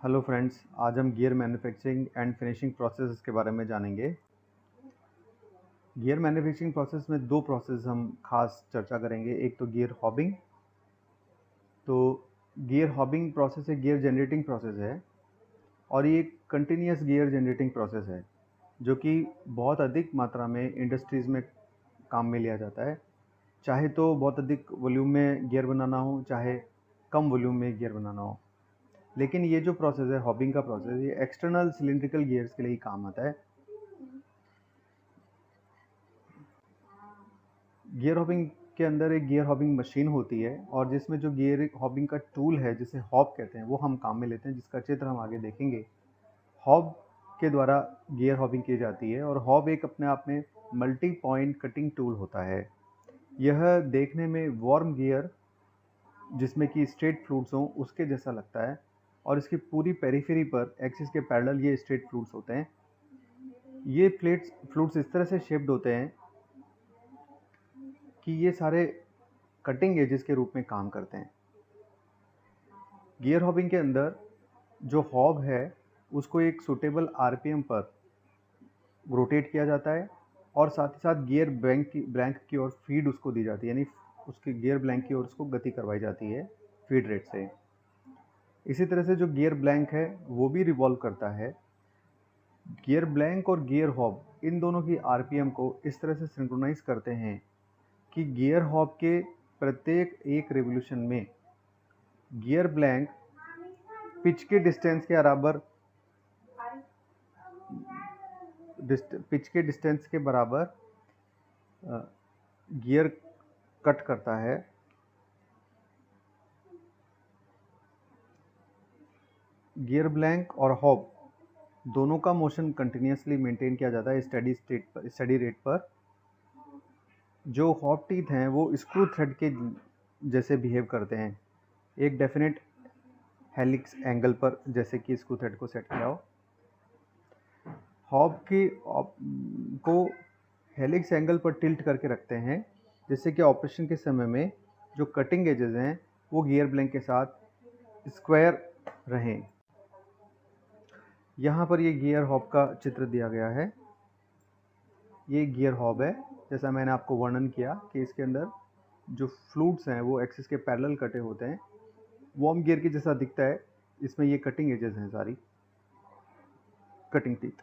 Hello friends, आज हम gear manufacturing and finishing process के बारे में जानेंगे। गियर मैन्युफैक्चरिंग प्रोसेस में दो प्रोसेस हम खास चर्चा करेंगे। एक तो गियर हॉबिंग। तो गियर हॉबिंग प्रोसेस एक गियर जनरेटिंग प्रोसेस है और ये एक कंटिन्यूस गियर जनरेटिंग प्रोसेस है जो कि बहुत अधिक मात्रा में इंडस्ट्रीज़ में काम में लिया जाता है। चाहे तो बहुत अधिक वॉल्यूम में गियर बनाना हो, चाहे कम वॉल्यूम में गियर बनाना हो। लेकिन ये जो प्रोसेस है हॉबिंग का प्रोसेस, ये एक्सटर्नल सिलिंड्रिकल गियर्स के लिए ही काम आता है। गियर हॉबिंग के अंदर एक गियर हॉबिंग मशीन होती है और जिसमें जो गियर हॉबिंग का टूल है जिसे हॉब कहते हैं वो हम काम में लेते हैं, जिसका चित्र हम आगे देखेंगे। हॉब के द्वारा गियर हॉबिंग की जाती है और हॉब एक अपने आप में मल्टी पॉइंट कटिंग टूल होता है। यह देखने में वॉर्म गियर जिसमें कि स्ट्रेट फ्लूट्स हों उसके जैसा लगता है और इसकी पूरी पेरिफेरी पर एक्सिस के पैरेलल ये स्ट्रेट फ्लूट्स होते हैं। ये फ्लूट्स इस तरह से शेप्ड होते हैं कि ये सारे कटिंग एजेस के रूप में काम करते हैं। गियर हॉबिंग के अंदर जो हॉब है उसको एक सूटेबल आरपीएम पर रोटेट किया जाता है और साथ ही साथ गियर ब्लैंक की ओर फीड उसको दी जाती है, यानी उसके गियर ब्लैंक की ओर उसको गति करवाई जाती है फीड रेट से। इसी तरह से जो गियर ब्लैंक है वो भी रिवॉल्व करता है। गियर ब्लैंक और गियर हॉब इन दोनों की आरपीएम को इस तरह से सिंक्रोनाइज करते हैं कि गियर हॉब के प्रत्येक एक रिवोल्यूशन में गियर ब्लैंक पिच के डिस्टेंस के बराबर गियर कट करता है। गियर ब्लैंक और हॉब दोनों का मोशन कंटिन्यूसली मेंटेन किया जाता है स्टडी रेट पर। जो हॉब टीथ हैं वो स्क्रू थ्रेड के जैसे बिहेव करते हैं, एक डेफिनेट हेलिक्स एंगल पर, जैसे कि स्क्रू थ्रेड को सेट किया हो। हॉब को हेलिक्स एंगल पर टिल्ट करके रखते हैं जिससे कि ऑपरेशन के समय में जो कटिंग एजेस हैं वो गियर ब्लैंक के साथ स्क्वायर रहें। यहाँ पर ये गियर हॉब का चित्र दिया गया है। ये गियर हॉब है, जैसा मैंने आपको वर्णन किया कि इसके अंदर जो फ्लूट्स हैं वो एक्सिस के पैरेलल कटे होते हैं। वॉर्म गियर के जैसा दिखता है, इसमें ये कटिंग एजेस हैं, सारी कटिंग टीथ।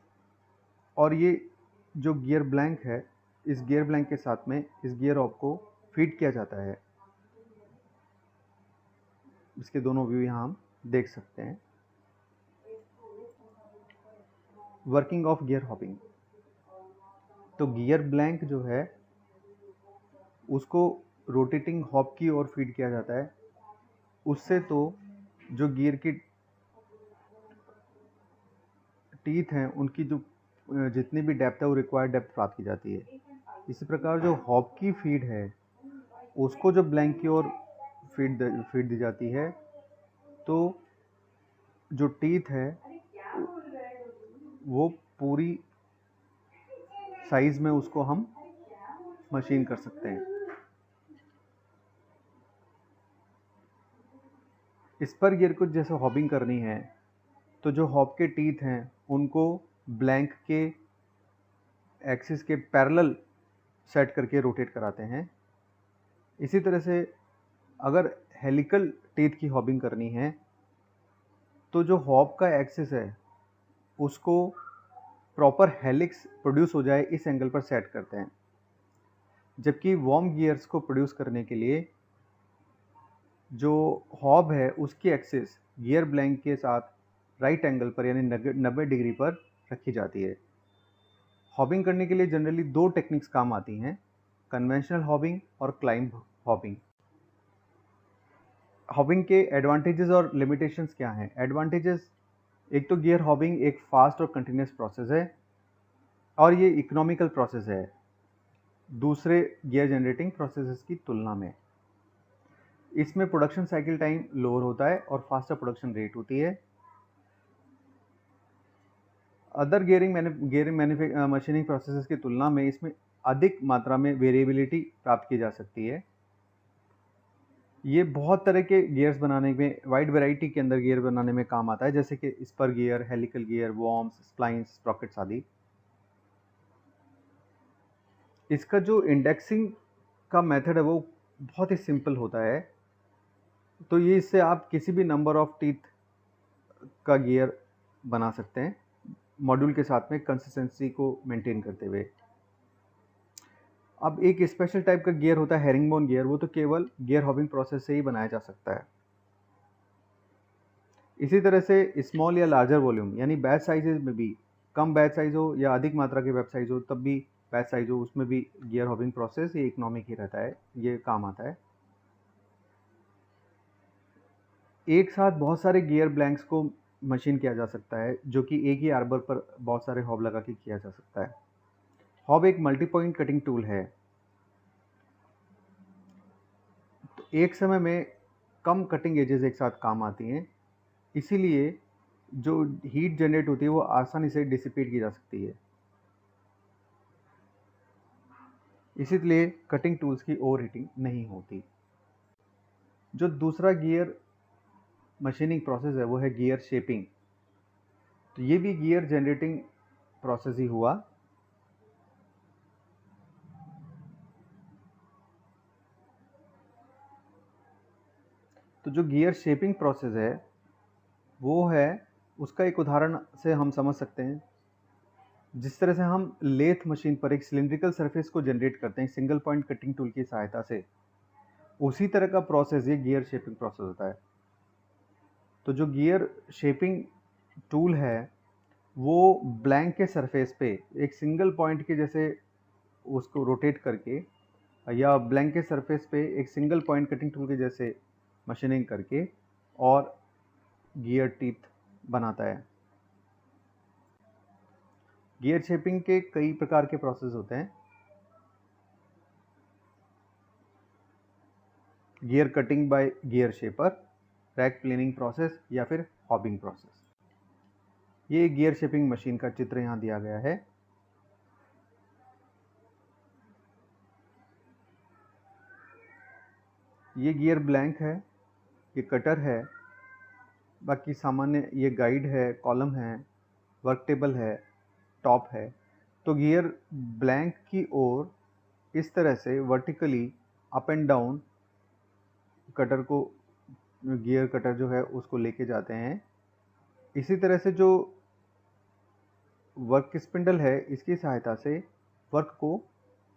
और ये जो गियर ब्लैंक है, इस गियर ब्लैंक के साथ में इस गियर हॉब को फीड किया जाता है। इसके दोनों व्यू यहाँ हम देख सकते हैं। Working of gear hobbing. तो गियर ब्लैंक जो है उसको रोटेटिंग हॉब की ओर फीड किया जाता है। उससे तो जो गियर की टीथ हैं उनकी जो जितनी भी डेप्थ है वो रिक्वायर्ड डेप्थ प्राप्त की जाती है। इसी प्रकार जो हॉब की फीड है उसको जो ब्लैंक की ओर फीड दी जाती है, तो जो टीथ है वो पूरी साइज में उसको हम मशीन कर सकते हैं। इस पर गियर को जैसे हॉबिंग करनी है तो जो हॉब के टीथ हैं उनको ब्लैंक के एक्सिस के पैरेलल सेट करके रोटेट कराते हैं। इसी तरह से अगर हेलिकल टीथ की हॉबिंग करनी है तो जो हॉब का एक्सिस है उसको प्रॉपर हेलिक्स प्रोड्यूस हो जाए इस एंगल पर सेट करते हैं। जबकि वॉर्म गियर्स को प्रोड्यूस करने के लिए जो हॉब है उसकी एक्सिस गियर ब्लैंक के साथ राइट एंगल पर यानी 90 डिग्री पर रखी जाती है। हॉबिंग करने के लिए जनरली दो टेक्निक्स काम आती हैं, कन्वेंशनल हॉबिंग और क्लाइंब हॉबिंग। हॉबिंग के एडवांटेजेस और लिमिटेशंस क्या हैं? एडवांटेजेस, एक तो गियर हॉबिंग एक फास्ट और कंटिन्यूस प्रोसेस है और ये इकोनॉमिकल प्रोसेस है दूसरे गियर जनरेटिंग प्रोसेसेस की तुलना में। इसमें प्रोडक्शन साइकिल टाइम लोअर होता है और फास्टर प्रोडक्शन रेट होती है। अदर गियरिंग मशीनिंग प्रोसेसेस की तुलना में इसमें अधिक मात्रा में वेरिएबिलिटी प्राप्त की जा सकती है। ये बहुत तरह के गियर्स बनाने में, वाइड वैरायटी के अंदर गियर बनाने में काम आता है, जैसे कि spur gear, helical gear, worms, splines, sprockets आदि। इसका जो इंडेक्सिंग का मेथड है वो बहुत ही सिंपल होता है। तो ये इससे आप किसी भी नंबर ऑफ टीथ का गियर बना सकते हैं, मॉड्यूल के साथ में कंसिस्टेंसी को मेंटेन करते हुए। अब एक स्पेशल टाइप का गियर होता है हेरिंगबोन गियर, वो तो केवल गियर हॉबिंग प्रोसेस से ही बनाया जा सकता है। इसी तरह से स्मॉल या लार्जर वॉल्यूम यानी बैच साइजेज में भी, कम बैच साइज हो या अधिक मात्रा के बैच साइज हो, तब भी बैच साइज हो, उसमें भी गियर हॉबिंग प्रोसेस ये इकोनॉमिक ही रहता है, ये काम आता है। एक साथ बहुत सारे गियर ब्लैंक्स को मशीन किया जा सकता है, जो कि एक ही आर्बर पर बहुत सारे हॉब लगा के किया जा सकता है। हॉब एक मल्टी पॉइंट कटिंग टूल है। तो एक समय में कम कटिंग एजेस एक साथ काम आती हैं, इसीलिए जो हीट जनरेट होती है वो आसानी से डिसिपेट की जा सकती है। इसीलिए कटिंग टूल्स की ओवर हीटिंग नहीं होती। जो दूसरा गियर मशीनिंग प्रोसेस है वो है गियर शेपिंग। तो ये भी गियर जनरेटिंग प्रोसेस ही हुआ। तो जो गियर शेपिंग प्रोसेस है वो है, उसका एक उदाहरण से हम समझ सकते हैं। जिस तरह से हम लेथ मशीन पर एक सिलिंड्रिकल सरफेस को जनरेट करते हैं सिंगल पॉइंट कटिंग टूल की सहायता से, उसी तरह का प्रोसेस ये गियर शेपिंग प्रोसेस होता है। तो जो गियर शेपिंग टूल है वो ब्लैंक के सरफेस पे एक सिंगल पॉइंट के जैसे उसको रोटेट करके, या ब्लैंक के सरफेस पे एक सिंगल पॉइंट कटिंग टूल के जैसे मशीनिंग करके और गियर टीथ बनाता है। गियर शेपिंग के कई प्रकार के प्रोसेस होते हैं। Gear cutting by gear shaper, rack planing process या फिर हॉबिंग प्रोसेस। ये गियर शेपिंग मशीन का चित्र यहाँ दिया गया है। ये गियर ब्लैंक है, ये कटर है, बाकी सामान्य ये गाइड है, कॉलम है, वर्क टेबल है, टॉप है। तो गियर ब्लैंक की ओर इस तरह से vertically up and down cutter को, गियर कटर जो है उसको लेके जाते हैं। इसी तरह से जो वर्क स्पिंडल है इसकी सहायता से वर्क को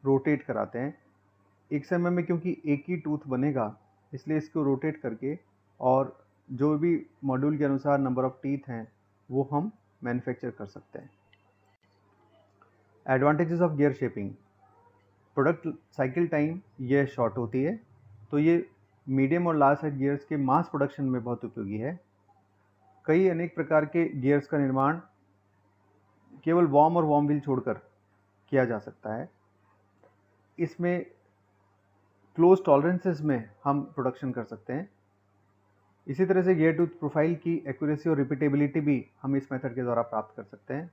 रोटेट कराते हैं। एक समय में क्योंकि एक ही टूथ बनेगा इसलिए इसको रोटेट करके, और जो भी मॉड्यूल के अनुसार नंबर ऑफ टीथ हैं वो हम मैन्युफैक्चर कर सकते हैं। Advantages of gear shaping. Product cycle time ये शॉर्ट होती है, तो ये मीडियम और लार्ज साइज गियर्स के मास प्रोडक्शन में बहुत उपयोगी है। कई अनेक प्रकार के गियर्स का निर्माण केवल वॉर्म और वॉर्म व्हील छोड़कर किया जा सकता है। इसमें क्लोज टॉलरेंसेस में हम प्रोडक्शन कर सकते हैं। इसी तरह से गियर टूथ प्रोफाइल की एक्यूरेसी और रिपीटेबिलिटी भी हम इस मेथड के द्वारा प्राप्त कर सकते हैं।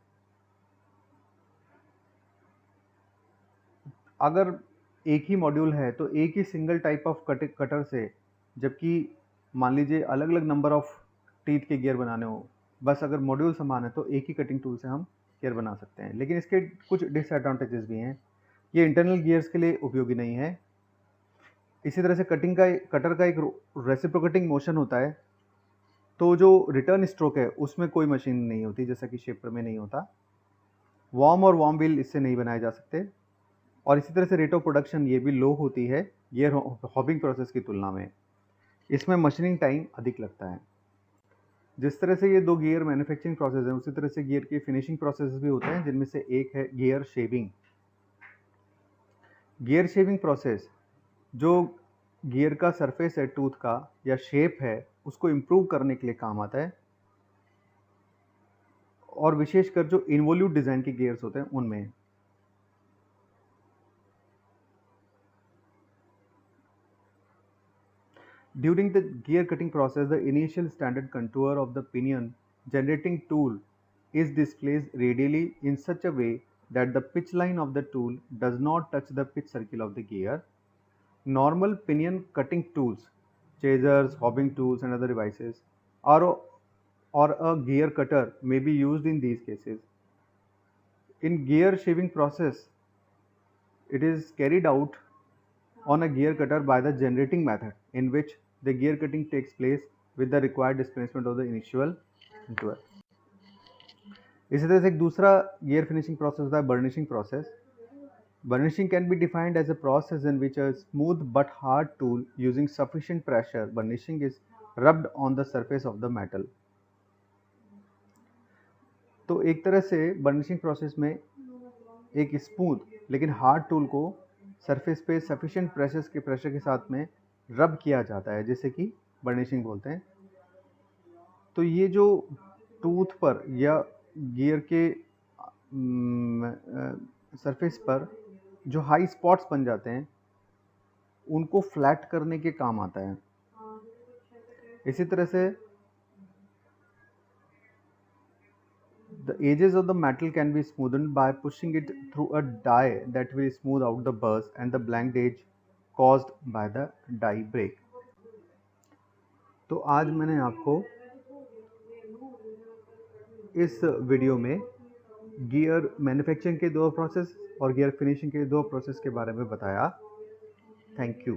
अगर एक ही मॉड्यूल है तो एक ही सिंगल टाइप ऑफ कटर से, जबकि मान लीजिए अलग अलग नंबर ऑफ टीथ के गियर बनाने हो, बस अगर मॉड्यूल समान है तो एक ही कटिंग टूल से हम गियर बना सकते हैं। लेकिन इसके कुछ डिसएडवांटेजेस भी हैं। ये इंटरनल गियर्स के लिए उपयोगी नहीं है। इसी तरह से कटर का एक रेसिप्रोकेटिंग मोशन होता है, तो जो रिटर्न स्ट्रोक है उसमें कोई मशीन नहीं होती, जैसा कि शेपर में नहीं होता। वॉर्म और वॉर्म व्हील इससे नहीं बनाए जा सकते, और इसी तरह से रेट ऑफ प्रोडक्शन ये भी लो होती है गियर हॉबिंग प्रोसेस की तुलना में। इसमें मशीनिंग टाइम अधिक लगता है। जिस तरह से ये दो गियर मैन्युफैक्चरिंग प्रोसेस है, उसी तरह से गियर के फिनिशिंग प्रोसेस भी होते हैं, जिनमें से एक है gear shaving. Gear shaving process जो गियर का सरफेस है टूथ का या शेप है उसको इम्प्रूव करने के लिए काम आता है, और विशेषकर जो इन्वोल्यूट डिज़ाइन के गियर्स होते हैं उनमें। During the gear cutting process, the initial standard contour of the pinion generating tool is displayed radially in such a way that the pitch line of the tool does not touch the pitch circle of the gear. Normal pinion cutting tools chasers, hobbing tools, and other devices, or, or a gear cutter may be used in these cases. In gear shaving process, it is carried out on a gear cutter by the generating method, in which the gear cutting takes place with the required displacement of the initial interval. इसी तरह से एक दूसरा gear finishing process होता है burnishing process. Burnishing can be defined as a process in which a smooth but hard tool using sufficient pressure burnishing is rubbed on the surface of the metal. तो एक तरह से burnishing process में एक smooth लेकिन hard tool को surface पे sufficient pressure के साथ में रब किया जाता है, जिसे कि बर्निशिंग बोलते हैं. तो ये जो टूथ पर या गियर के सरफेस पर जो हाई स्पॉट्स बन जाते हैं उनको फ्लैट करने के काम आता है. इसी तरह से the edges of the metal can be smoothened by pushing it through a die that will smooth out the burrs and the blank edge caused by the die break. तो आज मैंने आपको इस वीडियो में गियर मैन्युफैक्चरिंग के दो process और gear finishing के दो प्रोसेस के बारे में बताया. Thank you.